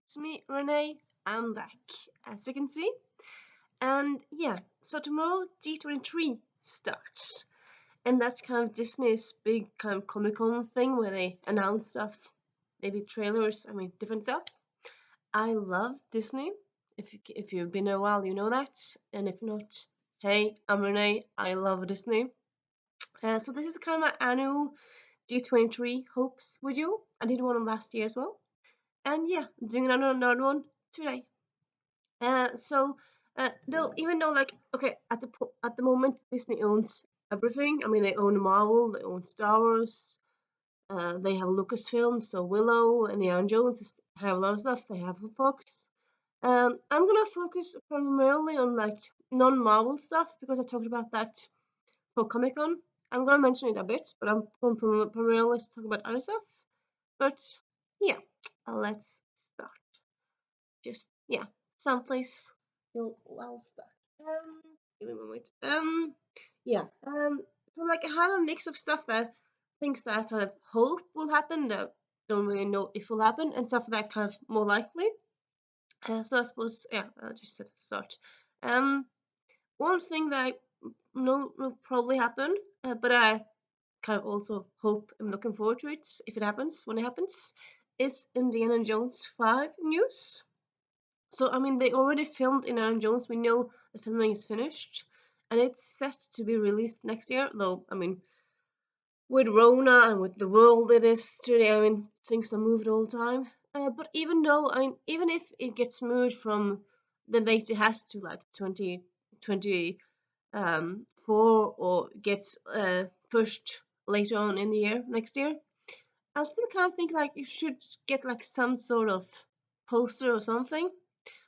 it's me, Renee. I'm back, as you can see. And yeah, so tomorrow D23 starts. And that's kind of Disney's big kind of Comic Con thing where they announce stuff, maybe trailers, different stuff. I love Disney. If you've been a while, you know that. And if not, hey, I'm Renee. I love Disney. So this is kind of my annual D23 hopes video. I did one last year as well. And yeah, I'm doing another one today. So even though like okay at the moment Disney owns everything. I mean they own Marvel, they own Star Wars, they have Lucasfilm, so Willow and Indiana Jones have a lot of stuff. They have Fox. I'm gonna focus primarily on like non-Marvel stuff because I talked about that for Comic Con. I'm gonna mention it a bit, but I'm going primarily to talk about other stuff. But yeah, let's start. Just yeah, someplace you'll well start. Give me a moment. Yeah. So like I have a mix of stuff that things that I kind of hope will happen that don't really know if will happen, and stuff that kind of more likely. So I suppose yeah, I'll just set a start. Um, One thing that I know will probably happen, but I kind of also hope I'm looking forward to it if it happens when it happens, is Indiana Jones 5 news. So, I mean, they already filmed Indiana Jones. We know the filming is finished, and it's set to be released next year. Though, I mean, with Rona and with the world it is today, I mean, things are moved all the time. But even though, I mean, even if it gets moved from the date it has to like 2024 or gets pushed later on in the year, next year, I still kind of think like you should get like some sort of poster or something.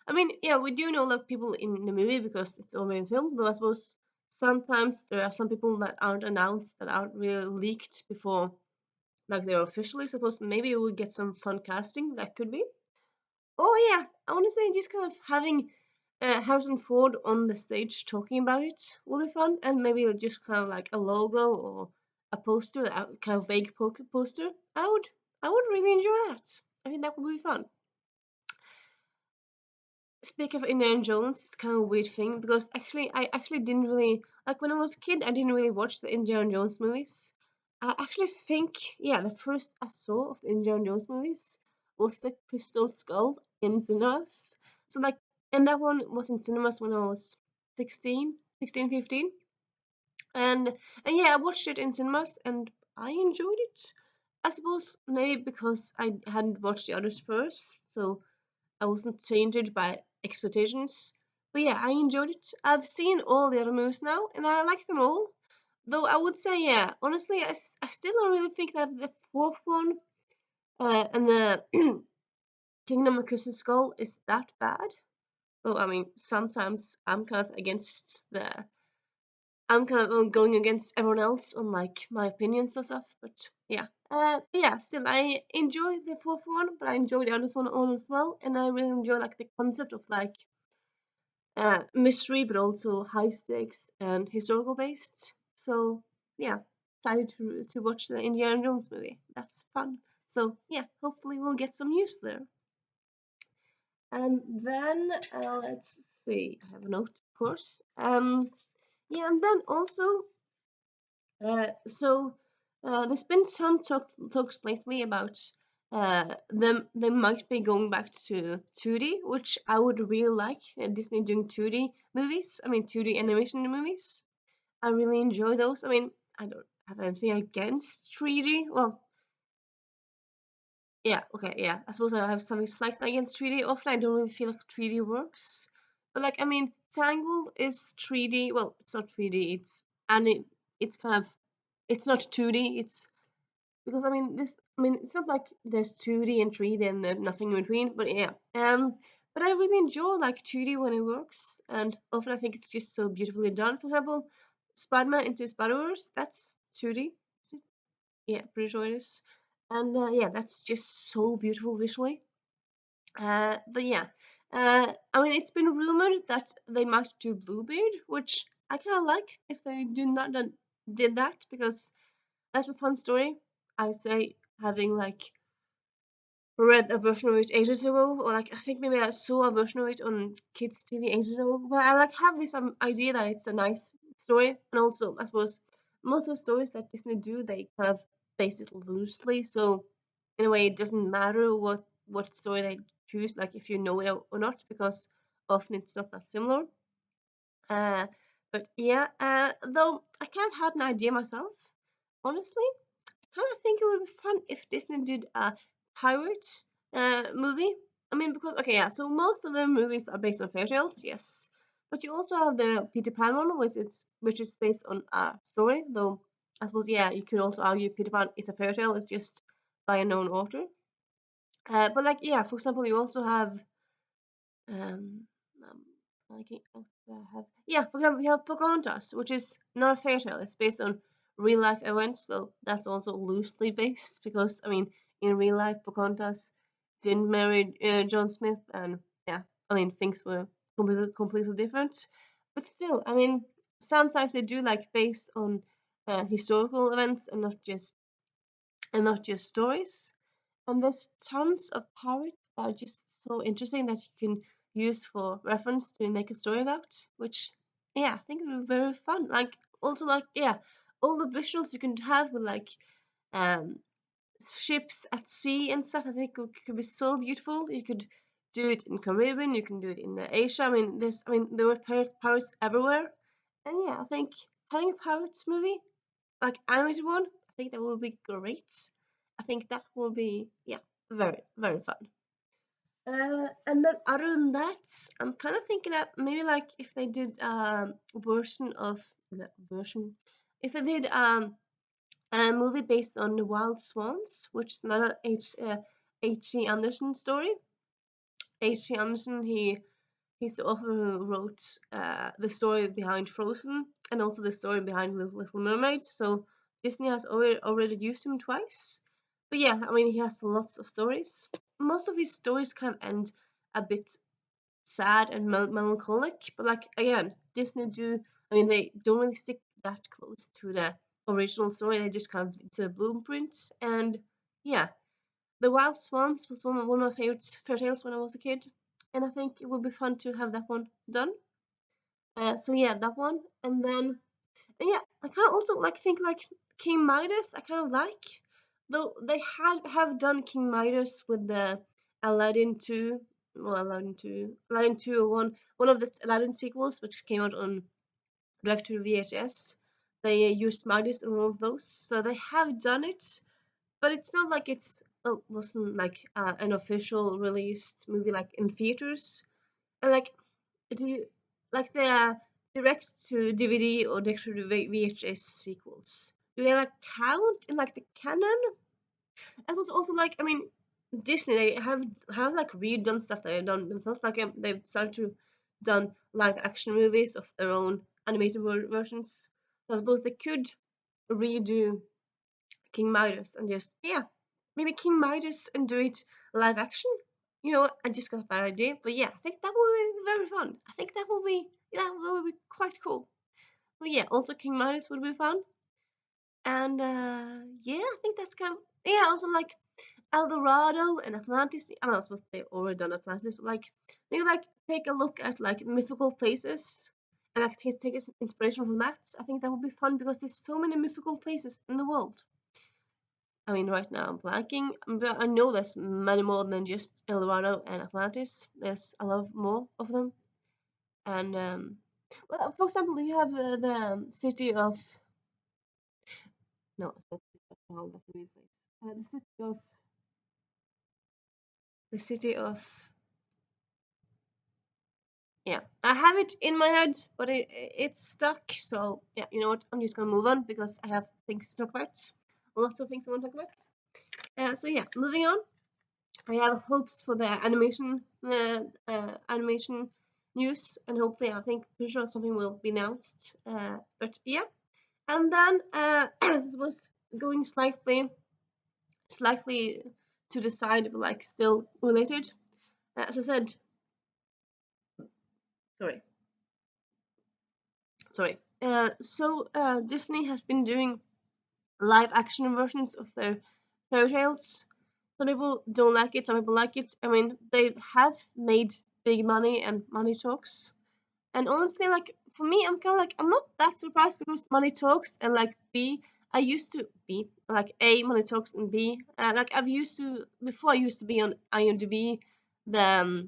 I mean, yeah, we do know like people in the movie because it's already filmed, but I suppose sometimes there are some people that aren't announced, that aren't really leaked before, like they're officially. Suppose maybe we'll get some fun casting. That could be. Oh yeah, I want to say just kind of having Harrison Ford on the stage talking about it will be fun, and maybe just kind of like a logo or a poster, a kind of vague poster. I would really enjoy that. I think that would be fun. Speak of Indiana Jones, it's kind of a weird thing because I actually didn't really like when I was a kid. I didn't really watch the Indiana Jones movies. I actually think yeah, the first I saw of the Indiana Jones movies was the Crystal Skull in cinemas. So like, and that one was in cinemas when I was 16, 15, and yeah, I watched it in cinemas and I enjoyed it. I suppose maybe because I hadn't watched the others first, so I wasn't tainted by expectations. But yeah, I enjoyed it. I've seen all the other movies now, and I like them all. Though I would say, yeah, honestly, I still don't really think that the fourth one and the Kingdom of Crystal Skull is that bad. Though, I mean, sometimes I'm kind of going against everyone else on like my opinions and stuff. But yeah, still I enjoy the fourth one, but I enjoy the other one as well, and I really enjoy like the concept of like mystery, but also high stakes and historical based. So yeah, excited to watch the Indiana Jones movie. That's fun. So yeah, hopefully we'll get some news there. And then let's see. I have a note, of course. Yeah, and then also there's been some talks lately about them they might be going back to 2D, which I would really like. Disney doing 2D movies. I mean 2D animation movies. I really enjoy those. I mean I don't have anything against 3D. Well, yeah, okay, yeah. I suppose I have something slightly against 3D. Often I don't really feel like 3D works. But like I mean Tangled is 3D. Well, it's not 3D. It's kind of it's not 2D. It's because I mean it's not like there's 2D and 3D and then nothing in between, but yeah. But I really enjoy like 2D when it works, and often I think it's just so beautifully done. For example, Spider-Man Into Spider-Verse, that's 2D. Yeah, pretty sure it is. And yeah, that's just so beautiful visually. But yeah, I mean it's been rumored that they might do Bluebeard, which I kind of like if they did that because that's a fun story. I say having like read a version of it ages ago, or like I think maybe I saw a version of it on kids' TV ages ago. But I like have this idea that it's a nice story, and also I suppose most of the stories that Disney do, they kind of base it loosely. So in a way, it doesn't matter what story they choose, like if you know it or not, because often it's not that similar. Uh, but yeah, though I kind of had an idea myself, honestly. Kind of think it would be fun if Disney did a pirate movie. I mean, because okay, yeah. So most of the movies are based on fairy tales, yes. But you also have the Peter Pan one, which is based on a story. Though I suppose yeah, you could also argue Peter Pan is a fairy tale. It's just by a known author. But like yeah, for example, you also have um, um I can have yeah. For example, you have Pocahontas, which is not a fairy tale. It's based on real life events, so that's also loosely based because I mean, in real life, Pocahontas didn't marry John Smith, and yeah, I mean things were completely different. But still, I mean, sometimes they do like based on historical events and not just stories. And there's tons of parrots that are just so interesting that you can use for reference to make a story about, which yeah, I think would be very fun. Like also like yeah, all the visuals you can have with like um ships at sea and stuff. I think could be so beautiful. You could do it in Caribbean, you can do it in Asia. I mean there were pirates everywhere, and yeah, I think having a pirates movie like animated one, I think that will be great. I think that will be yeah, very fun. And then other than that, I'm kind of thinking that maybe like if they did version of the version, if they did a movie based on the Wild Swans, which is another H.C. Andersen story. H.C. Andersen, he's the author who wrote the story behind Frozen and also the story behind Little Mermaid. So Disney has already used him twice. But yeah, I mean, he has lots of stories. Most of his stories kind of end a bit sad and melancholic. But like again, Disney do. I mean, they don't really stick that close to the original story. They just kind of to the blueprints. And yeah, the Wild Swans was one of my favorite fairy tales when I was a kid, and I think it would be fun to have that one done. So yeah, that one, and yeah, I kind of also like think like King Midas. I kind of like, though they have done King Midas with the Aladdin two, well Aladdin two or one of the Aladdin sequels, which came out on direct to VHS. They used Midas in one of those, so they have done it, but it's not like it's wasn't like an official released movie like in theaters. And like do you like the direct to DVD or direct to VHS sequels? Do they like count in like the canon? It was also like I mean Disney they have like redone stuff they've done themselves. Like they've started to done live action movies of their own animated versions. So I suppose they could redo King Midas and just yeah, maybe King Midas and do it live action. You know, I just got that idea, but yeah, I think that will be very fun. I think that will be yeah, that will be quite cool. But yeah, also King Midas would be fun, and yeah, I think that's kind of yeah. Also like El Dorado and Atlantis. I mean, I suppose they've already done Atlantis, but like maybe like take a look at like mythical places and like take inspiration from that. I think that would be fun because there's so many mythical places in the world. I mean, right now I'm blanking, but I know there's many more than just El Dorado and Atlantis. There's a lot more of them. And, well, for example, you have the city of. No, it's not city of Valhalla, that's a real place. The city of. Yeah, I have it in my head, but it's stuck. So, yeah, you know what? I'm just gonna move on because I have things to talk about. Lots of things I want to talk about. So, yeah, moving on. I have hopes for the animation news, and hopefully, I think pretty sure something will be announced. But yeah, and then it was going slightly to the side, but like still related. As I said, sorry, sorry. Disney has been doing live action versions of their fairy tales. Some people don't like it, some people like it. I mean, they have made big money and money talks. And honestly, like for me, I'm kind of like I'm not that surprised because money talks and like B, I used to be like A money talks and B. Like I've used to before. I used to be on IMDb, the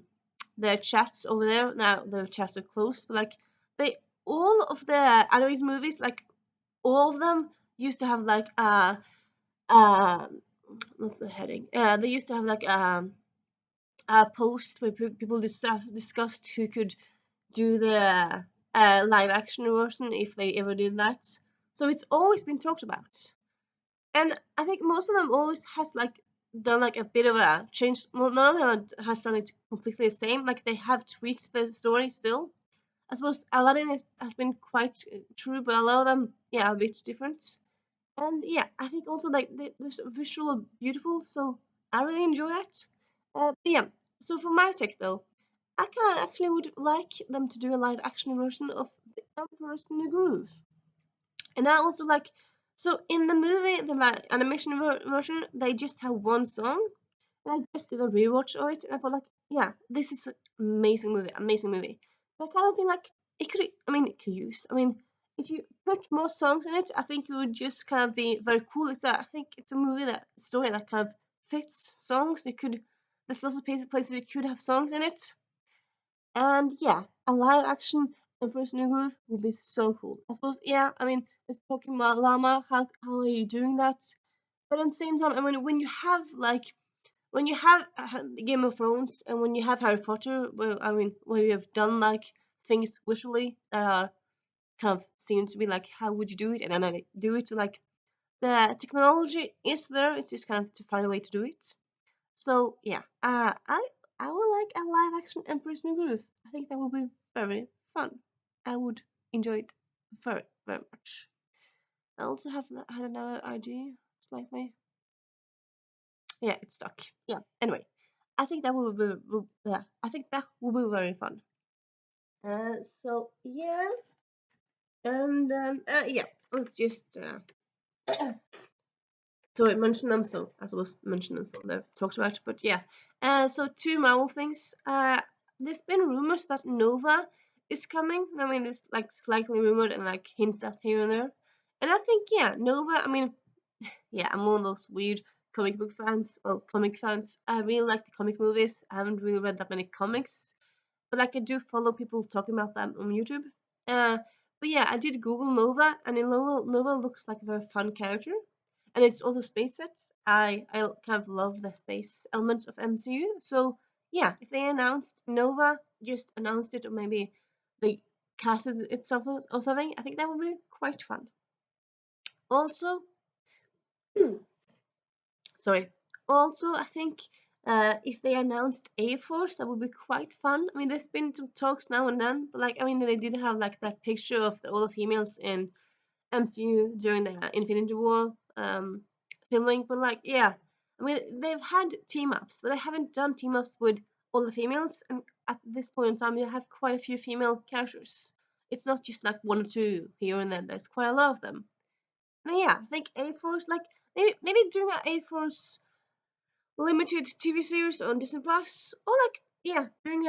the chats over there. Now the chats are closed, but like they all of the animated movies, like all of them used to have like uh what's the heading? They used to have like a post where people discussed who could do the live action version if they ever did that. So it's always been talked about, and I think most of them always has like done like a bit of a change. Well, none of them has done it completely the same. Like they have tweaked the story still. I suppose Aladdin has been quite true, but a lot of them, yeah, a bit different. And yeah, I think also like the visual are beautiful, so I really enjoy that. But yeah, so for my take though, I kind of actually would like them to do a live action version of The Emperor's New Groove. And I also like, so in the movie, the like animation version, they just have one song. And I just did a rewatch of it, and I felt like, yeah, this is an amazing movie, amazing movie. But I kind of feel like it could, I mean, it could use. I mean, if you put more songs in it, I think it would just kind of be very cool. I think it's a movie that story that kind of fits songs. It could, there's lots of places it could have songs in it. And yeah, a live action Emperor's New Groove would be so cool. I suppose, yeah, I mean, it's talking about llama, how are you doing that? But at the same time, I mean, when you have Game of Thrones and when you have Harry Potter, well, I mean, where you have done like things visually that are kind of seem to be like, how would you do it? And then I do it like the technology is there. It's just kind of to find a way to do it. So yeah, I would like a live action Emperor's New Groove. I think that would be very fun. I would enjoy it very very much. I also have had another idea slightly. Yeah, it's stuck. Yeah. Anyway, I think that yeah, I think that will be very fun. So yeah, and yeah, let's just so I mentioned them. So I suppose mention them. So they've talked about. But yeah, so two Marvel things. There's been rumors that Nova is coming. I mean, it's like slightly rumored and like hints at here and there. And I think yeah, Nova. I mean, yeah, I'm one of those weird comic book fans. Well, comic fans. I really like the comic movies. I haven't really read that many comics, but like I do follow people talking about them on YouTube. Uh, but yeah, I did Google Nova, and in Nova looks like a very fun character, and it's also space set. I kind of love the space elements of MCU. So yeah, if they announced Nova, just announced it, or maybe they casted itself or something, I think that would be quite fun. Also, sorry. Also, I think if they announced A Force, that would be quite fun. I mean, there's been some talks now and then, but like, I mean, they did have like that picture of all the females in MCU during the Infinity War filming. But like, yeah, I mean, they've had team ups, but they haven't done team ups with all the females. And at this point in time, you have quite a few female characters. It's not just like one or two here and there. There's quite a lot of them. And yeah, I think A Force, like maybe doing an A Force limited TV series on Disney Plus, or like yeah, doing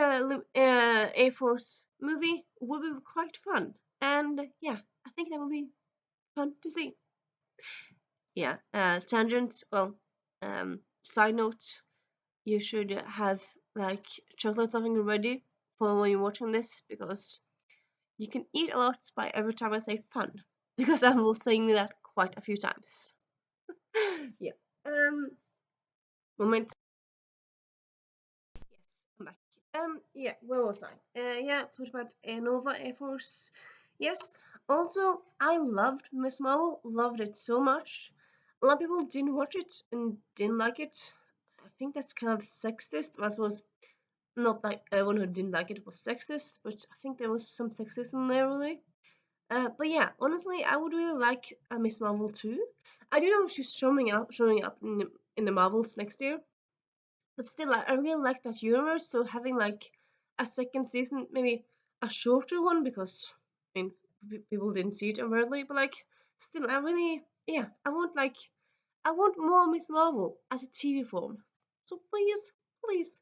A Force movie would be quite fun. And yeah, I think that would be fun to see. Yeah, tangents. Well, side note, you should have like chocolate something ready for when you're watching this because you can eat a lot by every time I say fun because I will saying that quite a few times. Yeah. Moment. Yes, I'm back. Yeah, where was I? Yeah, talked about Nova Air Force. Yes. Also, I loved Miss Marvel. Loved it so much. A lot of people didn't watch it and didn't like it. I think that's kind of sexist. That was not like everyone who didn't like it was sexist, but I think there was some sexism there really. But yeah, honestly, I would really like a Miss Marvel too. I do know she's showing up in the Marvels next year. But still, I really like that universe. So having like a second season, maybe a shorter one, because I mean people didn't see it overtly, but like still, I really yeah, I want more Miss Marvel as a TV form. So please, please,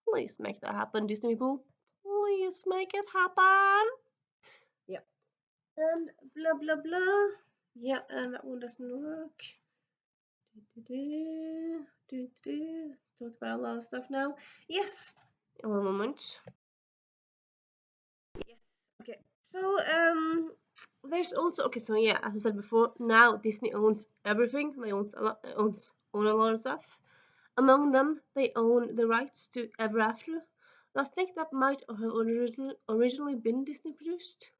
please make that happen, Disney people. Please make it happen. Yeah. And blah blah blah. Yeah, and that one doesn't work. Talked about a lot of stuff now. Yes. One moment. Yes. Okay. So there's also okay. So yeah, as I said before, now Disney owns everything. They own a lot of stuff. Among them, they own the rights to Ever After. And I think that might have originally been Disney produced.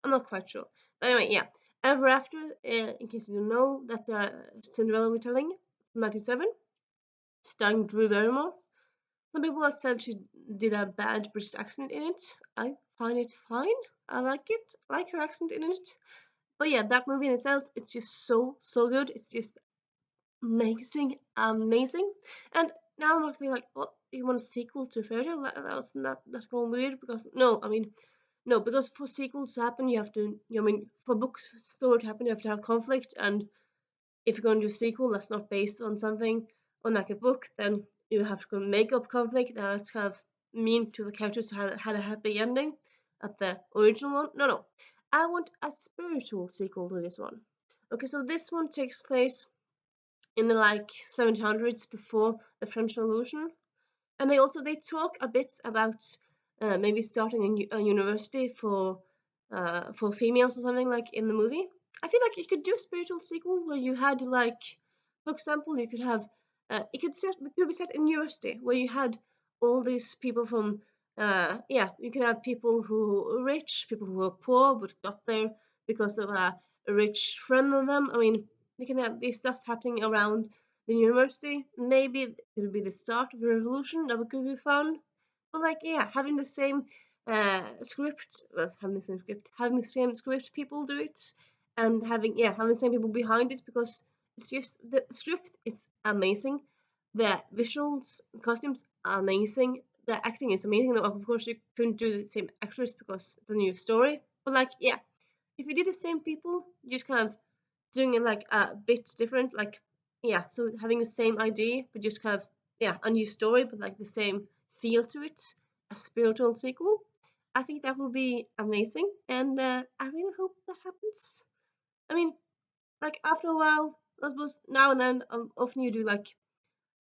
I'm not quite sure. But anyway, yeah. Ever After, in case you don't know, that's a Cinderella retelling from 1997, starring Drew Barrymore. Some people have said she did a bad British accent in it. I find it fine. I like it. I like her accent in it. But yeah, that movie in itself, it's just so good. It's just amazing. And now I'm actually like, what? You want a sequel to Fairy Tale? That's not that's going weird because no, I mean, no, because for sequels to happen, you have to. I mean, for books story to happen, you have to have conflict, and if you're going to do a sequel that's not based on something on like a book, then you have to make up conflict, and that's kind of mean to the characters to have had a happy ending at the original one. No, I want a spiritual sequel to this one. Okay, so this one takes place in the like 1700s before the French Revolution, and they talk a bit about maybe starting a university for females or something like in the movie. I feel like you could do a spiritual sequel where you had like, for example, you could have it could be set in university where you had all these people from yeah, you can have people who are rich, people who are poor but got there because of a rich friend of them. I mean, you can have this stuff happening around the university. Maybe it'll be the start of a revolution. That could be fun. But like, yeah, having the same script, well, having the same script people do it, and having the same people behind it because it's just the script. It's amazing. The visuals, costumes, are amazing. The acting is amazing. Of course, you couldn't do the same actors because it's a new story. But like, yeah, if you did the same people, just kind of doing it like a bit different, like yeah, so having the same idea but just kind of yeah, a new story but like the same feel to it, a spiritual sequel. I think that will be amazing, and I really hope that happens. I mean, like after a while, I suppose now and then, often you do like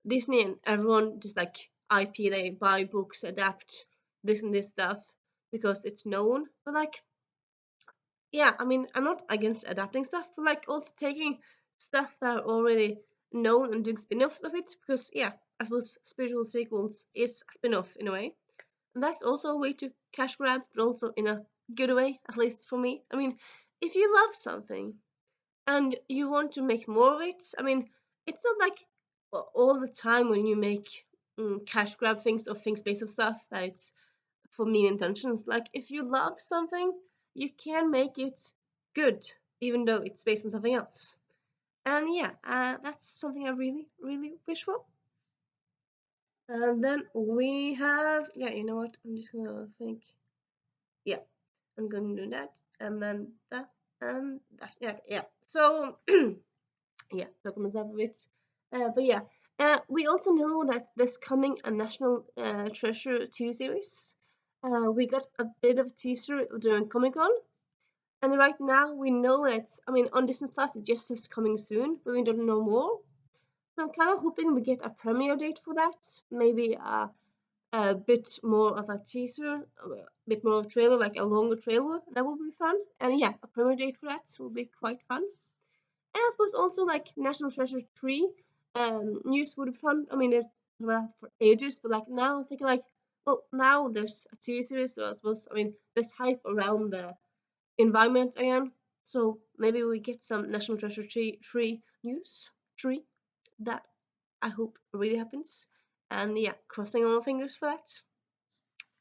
Disney and everyone just like IP, they buy books, adapt this and this stuff because it's known, but like yeah, I mean, I'm not against adapting stuff, but like also taking stuff that are already known and doing spin-offs of it, because yeah, I suppose spiritual sequels is a spin-off in a way. And that's also a way to cash grab, but also in a good way, at least for me. I mean, if you love something and you want to make more of it, I mean, it's not like all the time when you make cash grab things or things based on stuff that it's for mean intentions. Like if you love something, you can make it good, even though it's based on something else. And yeah, that's something I really wish for. And then we have yeah, you know what? I'm just gonna think. Yeah, I'm gonna do that, and then that, and that. Yeah, yeah. So yeah, talk myself a bit. But yeah, we also know that there's coming a National Treasure TV series. We got a bit of teaser during Comic Con, and right now we know that I mean on Disney Plus it just says coming soon, but we don't know more. So I'm kind of hoping we get a premiere date for that. Maybe a bit more of a teaser, a bit more of a trailer, like a longer trailer. That would be fun. And yeah, a premiere date for that will be quite fun. And I suppose also like National Treasure 3 news would be fun. I mean, there's well, for ages, but like now I'm thinking like, well, now there's a TV series, so I suppose, I mean, there's hype around the environment again. So maybe we get some National Treasure 3 news. 3. That I hope really happens. And yeah, crossing all my fingers for that.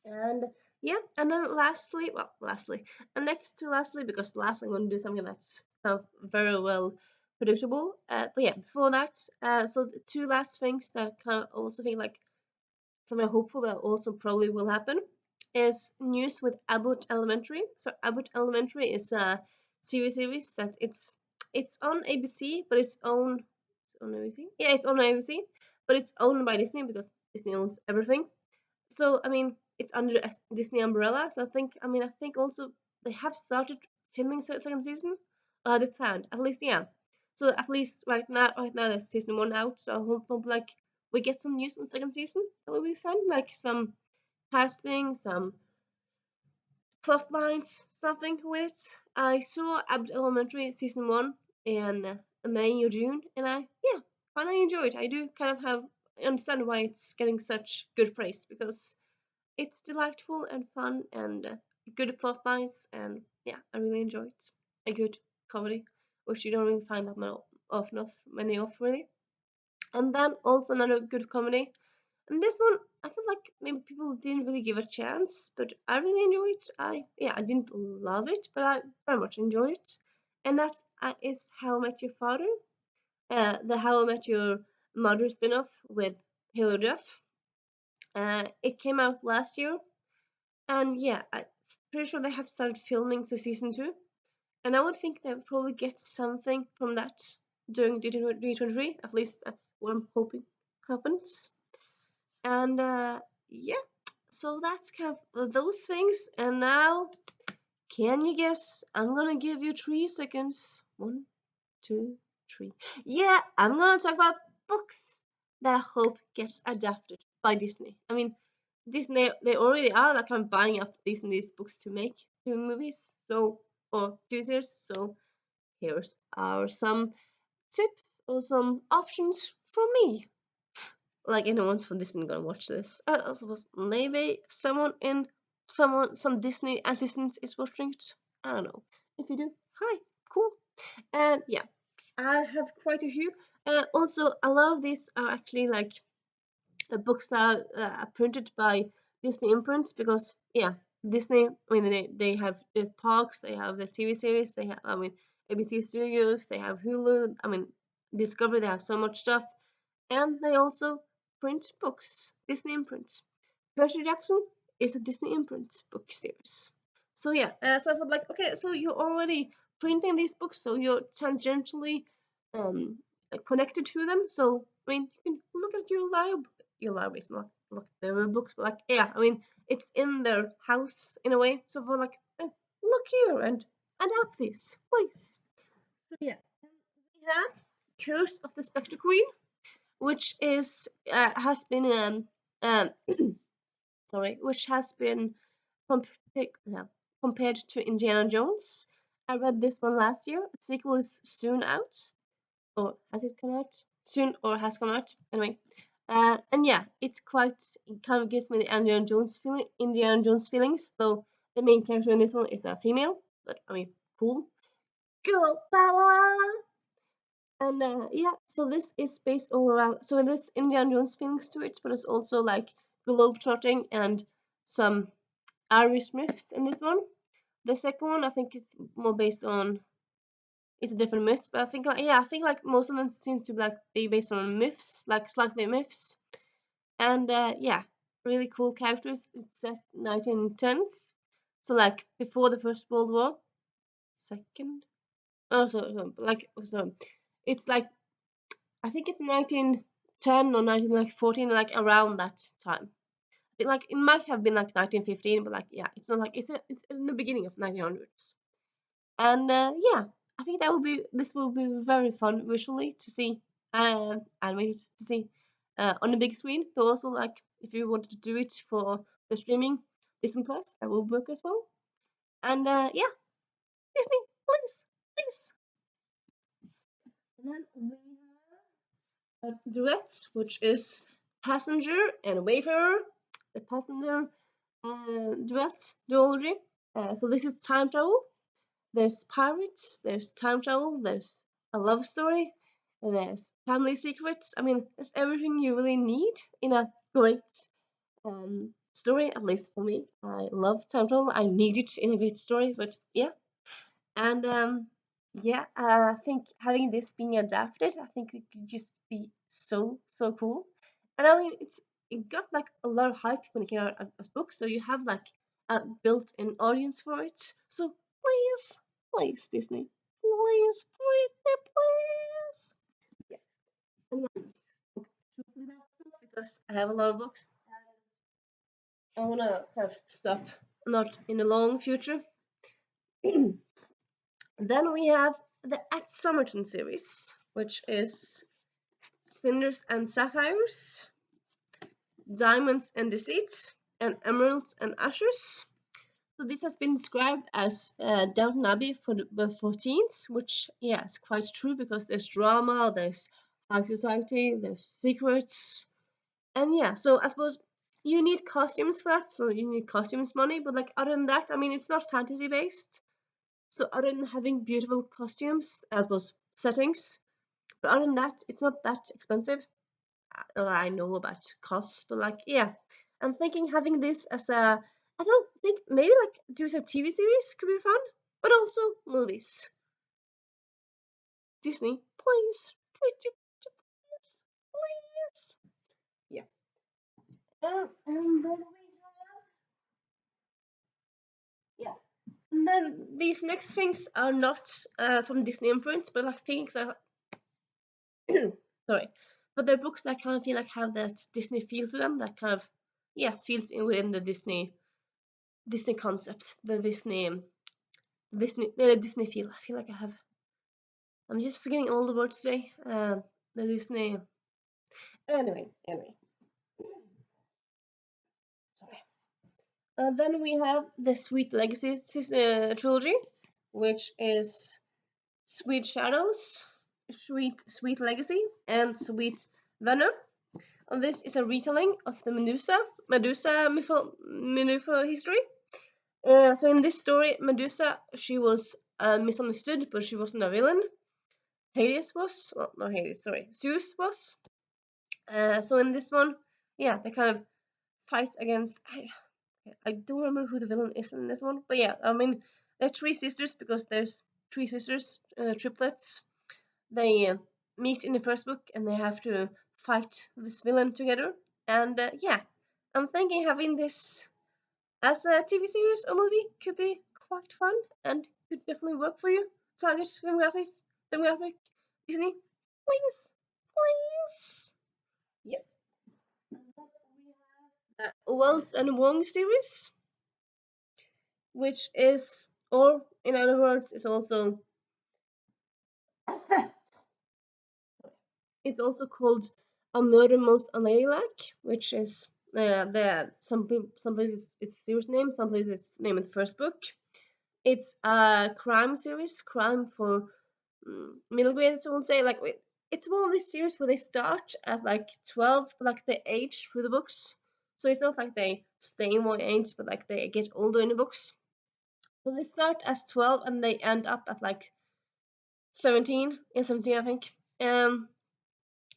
And yeah, and then lastly, and next to lastly, because last I'm going to do something that's kind of very well predictable. But yeah, before that, so the two last things that kind of also think like something hopeful that also probably will happen is news with Abbott Elementary. So Abbott Elementary is a series that it's on ABC, but it's on ABC. Yeah, it's on ABC, but it's owned by Disney because Disney owns everything. So I mean, it's under the Disney umbrella. So I think also they have started filming second season. They planned at least, yeah. So at least right now there's season 1 out. So I hope like we get some news on second season. That will be fun. Like some casting, some plot lines, something with it. I saw Abbott Elementary season 1 in May or June, and I yeah, finally enjoyed it. I do kind of have understand why it's getting such good praise because it's delightful and fun and good plot lines, and yeah, I really enjoy it. A good comedy, which you don't really find that many of really. And then also another good comedy. And this one, I feel like maybe people didn't really give a chance, but I really enjoyed it. I didn't love it, but I very much enjoyed it. And that is How I Met Your Father, the How I Met Your Mother spin-off with Hilary Duff. It came out last year, and yeah, I'm pretty sure they have started filming to season 2. And I would think they would probably get something from that during D23. At least that's what I'm hoping happens. And yeah, so that's kind of those things. And now, can you guess? I'm gonna give you 3 seconds. 1, 2, 3. Yeah, I'm gonna talk about books that I hope gets adapted by Disney. I mean, Disney, they already are like kind of buying up Disney's books to make two movies, so or two series. So here's are some tips or some options from me. Like anyone from Disney gonna watch this. I suppose maybe some Disney assistant is watching it. I don't know. If you do, hi, cool. And yeah, I have quite a few. Also, a lot of these are actually like books that are printed by Disney imprints because yeah, Disney. I mean, they have the parks, they have the TV series, they have ABC Studios, they have Hulu. I mean, Discovery. They have so much stuff, and they also print books. Disney imprints. Percy Jackson is a Disney imprint book series. So yeah, so I thought like, okay, so you're already printing these books, so you're tangentially um connected to them. So I mean, you can look at your libraries, not look at their books, but like yeah, I mean, it's in their house in a way. So for like, look here and adapt this, please. So yeah, we have Curse of the Spectre Queen, which is um sorry, which has been yeah, compared to Indiana Jones. I read this one last year. A sequel is soon out, or has it come out soon, or has come out anyway. And yeah, it kind of gives me the Indiana Jones feelings. Though the main character in this one is a female, but I mean, cool, girl power. And yeah, so this is based all around. So there's Indiana Jones feelings to it, but it's also like globetrotting and some Irish myths in this one. The second one, I think, is more based on it's a different myths, but I think like most of them seems to like be based on myths, like slightly myths. And yeah, really cool characters. It's set 1910s, so like before the First World War, second. Oh, so it's like I think it's 1910 or 1914, like around that time. Like it might have been like 1915, but like yeah, it's not like it's in the beginning of 1900s. And yeah, I think this will be very fun visually to see, animated to see on the big screen. But also like if you wanted to do it for the streaming Disney Plus, that will work as well. And yeah, Disney, please, please. And then we have a duet, which is Passenger and Wayfarer. The Passenger duet duology. So this is time travel. There's pirates, there's time travel, there's a love story, there's family secrets. I mean, it's everything you really need in a great story, at least for me. I love time travel. I need it in a great story, but yeah. And yeah, I think having this being adapted, I think it could just be so cool. And I mean, it got like a lot of hype when it came out as book, so you have like a built-in audience for it. So please, please, Disney, please, please, please. Yeah. And then, because I have a lot of books. I wanna kind of stop, not in the long future. Then we have the At Summerton series, which is Cinders and Sapphires, Diamonds and Deceits, and Emeralds and Ashes. So this has been described as Downton Abbey for teens, which yeah, is quite true because there's drama, there's high society, there's secrets, and yeah. So I suppose you need costumes for that, so you need costumes money. But like other than that, I mean, it's not fantasy based. So other than having beautiful costumes, I suppose settings, but other than that, it's not that expensive. I know about costs, but like yeah, I'm thinking having this as a. I don't think maybe like do a TV series could be fun, but also movies. Disney, please, pretty please. Yeah. And then we have yeah. And then these next things are not from Disney influence, but like things that sorry, but they're books that kind of feel like have that Disney feel to them. That kind of yeah feels within the Disney concept, the Disney feel. I feel like I have. I'm just forgetting all the words today. The Disney. Anyway. Sorry. Then we have the Sweet Legacy trilogy, which is Sweet Shadows, Sweet Legacy, and Sweet Venom. And this is a retelling of the Medusa history. So in this story, Medusa, she was misunderstood, but she wasn't a villain. Hades was, well, not Hades, sorry, Zeus was. So in this one, yeah, they kind of fight against. I don't remember who the villain is in this one, but yeah, I mean, they're three sisters because there's three sisters, triplets. They meet in the first book and they have to fight this villain together. And yeah, I'm thinking having this as a TV series or movie could be quite fun and could definitely work for you. Target demographic, Disney, please, please. Yep. Wells and Wong series, which is, or in other words, is also it's also called A Murder Most Unladylike, which is some places it's series name, some places it's name in the first book. It's a crime series, crime for middle grade, I won't say. Like it's one of these series where they start at like 12, but like they age through the books. So it's not like they stay in one age, but like they get older in the books. So they start as 12 and they end up at like 17, yeah, 17 I think. And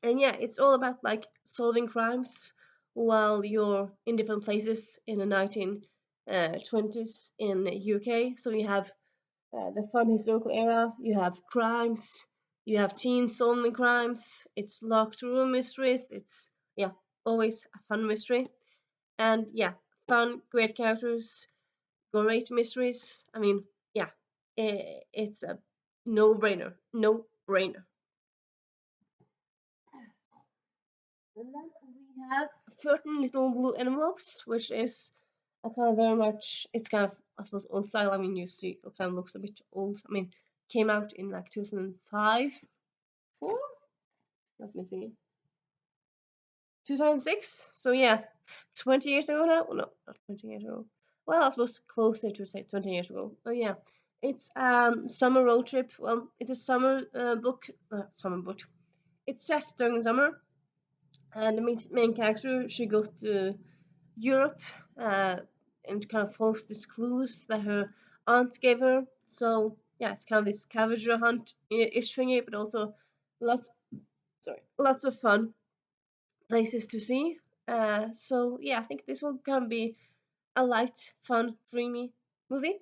yeah, it's all about like solving crimes while you're in different places in the 1920s in the UK. So you have the fun historical era, you have crimes, you have teens solving crimes, it's locked room mysteries, it's yeah, always a fun mystery. And yeah, fun, great characters, great mysteries. I mean, yeah, it's a no-brainer. No brainer. And then we have 13 Little Blue Envelopes, which is a kind of very much, it's kind of, I suppose, old style. I mean, you see, it kind of looks a bit old. I mean, came out in like 2005, 4? Let me see. 2006? So yeah, 20 years ago now? Well, no, not 20 years ago. Well, I suppose closer to say 20 years ago. But yeah, it's summer road trip. Well, it's a summer book. It's set during the summer, and the main character she goes to Europe and kind of follows these clues that her aunt gave her. So yeah, it's kind of this scavenger hunt ish thingy, but also lots lots of fun places to see. So yeah, I think this one can be a light, fun, dreamy movie,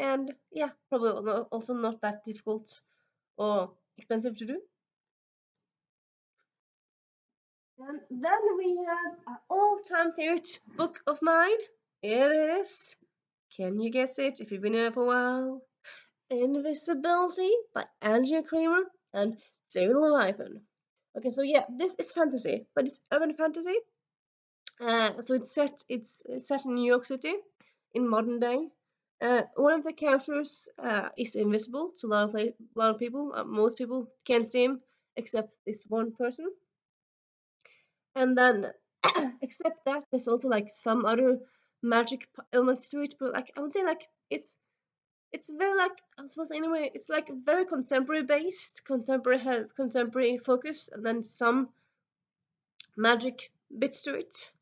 and yeah, probably also not that difficult or expensive to do. And then we have an all-time favorite book of mine. It is, can you guess it if you've been here for a while? Invisibility by Andrea Kramer and David Leviathan. Okay, so yeah, this is fantasy, but it's urban fantasy. So it's set in New York City in modern day. One of the characters is invisible to a lot of people. Most people can't see him except this one person. And then, except that, there's also like some other magic elements to it. But like I would say, like it's very like I suppose anyway. It's like very contemporary based, contemporary focus, and then some magic bits to it.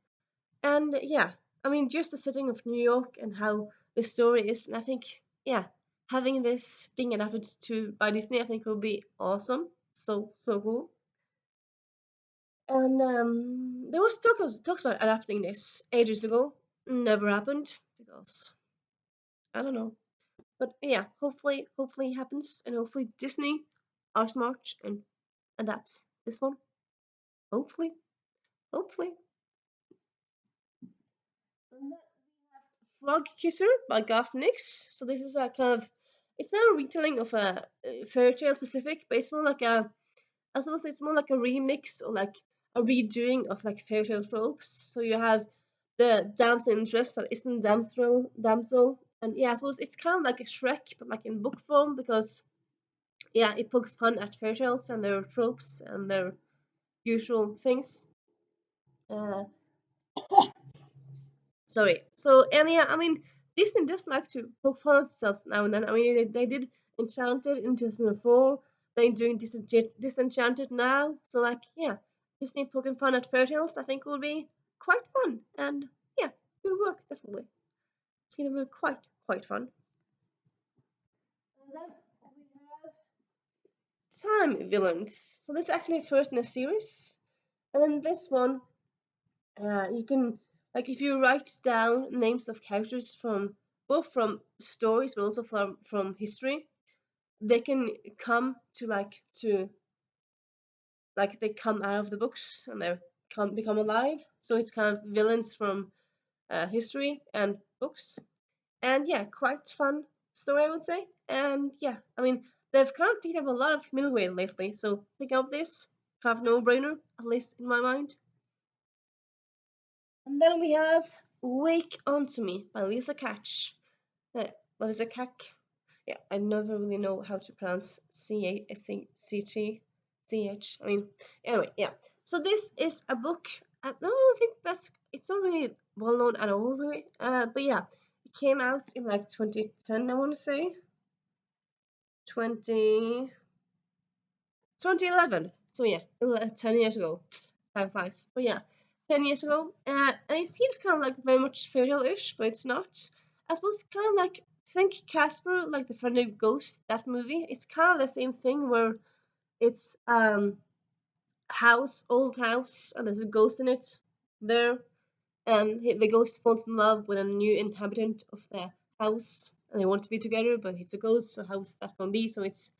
And yeah, I mean, just the setting of New York and how the story is, and I think, yeah, having this being adapted to by Disney, I think will be awesome. So cool. And there was talks about adapting this ages ago. Never happened because I don't know. But yeah, hopefully it happens, and hopefully Disney are smart and adapts this one. Hopefully, hopefully. And Frog Kisser by Garth Nix. So this is a kind of it's not a retelling of a fairy tale specific, but it's more like I suppose it's more like a remix or like a redoing of like fairy tale tropes. So you have the damsel in distress that isn't damsel, and yeah, I suppose it's kind of like a Shrek but like in book form because yeah, it pokes fun at fairy tales and their tropes and their usual things. Uh, Sorry. So, and yeah, I mean, Disney does like to poke fun at themselves now and then. I mean, they did Enchanted in 2004. They're doing Disenchanted now. So, like, yeah, Disney poking fun at fairy tales, I think will be quite fun. And yeah, good work, definitely. It's gonna be quite fun. And then we have Time Villains. So this is actually first in a series. And then this one, you can like if you write down names of characters from both from stories but also from history, they can come to like they come out of the books and they come become alive. So it's kind of villains from history and books. And yeah, quite fun story I would say. And yeah, I mean they've kind of picked up a lot of middleweight lately, so pick up this kind of no brainer at least in my mind. And then we have Wake Onto Me by Lisa Catch. Lisa Cack. Yeah, I never really know how to pronounce C-H. I mean, anyway, yeah. So this is a book. I don't really think it's not really well known at all, really. But yeah, it came out in like 2010, I want to say. 20, 2011. So yeah, 10 years ago. Time flies. But yeah, 10 years ago. And it feels kind of like very much fairy tale-ish, but it's not. I suppose kind of like, think Casper, like the Friendly Ghost, that movie. It's kind of the same thing where it's old house, and there's a ghost in it there. And the ghost falls in love with a new inhabitant of the house, and they want to be together, but it's a ghost, so how's that gonna be? So it's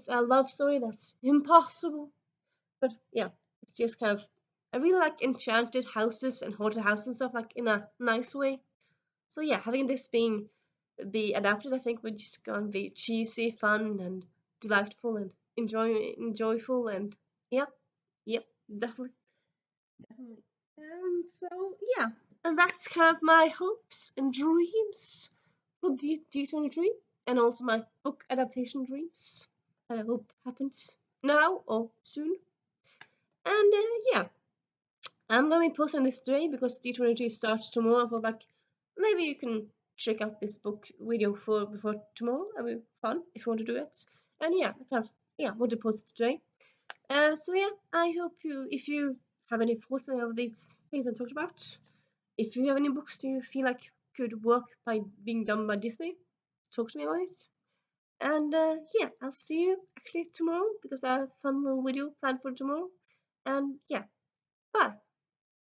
a love story that's impossible. But yeah, it's just kind of I really like enchanted houses and haunted houses and stuff like in a nice way. So yeah, having this be adapted, I think would just gonna be cheesy, fun, and delightful, and enjoyful, and yeah, yep, definitely, definitely. So yeah, and that's kind of my hopes and dreams for D23, and also my book adaptation dreams that I hope happens now or soon. And yeah, I'm gonna be posting this today because D23 starts tomorrow. I thought like maybe you can check out this book video for before tomorrow. That'll be fun if you want to do it. And yeah, I kind of want to post it today. So yeah, I hope if you have any thoughts on any of these things I talked about, if you have any books you feel like could work by being done by Disney, talk to me about it. And yeah, I'll see you actually tomorrow because I have a fun little video planned for tomorrow. And yeah, bye.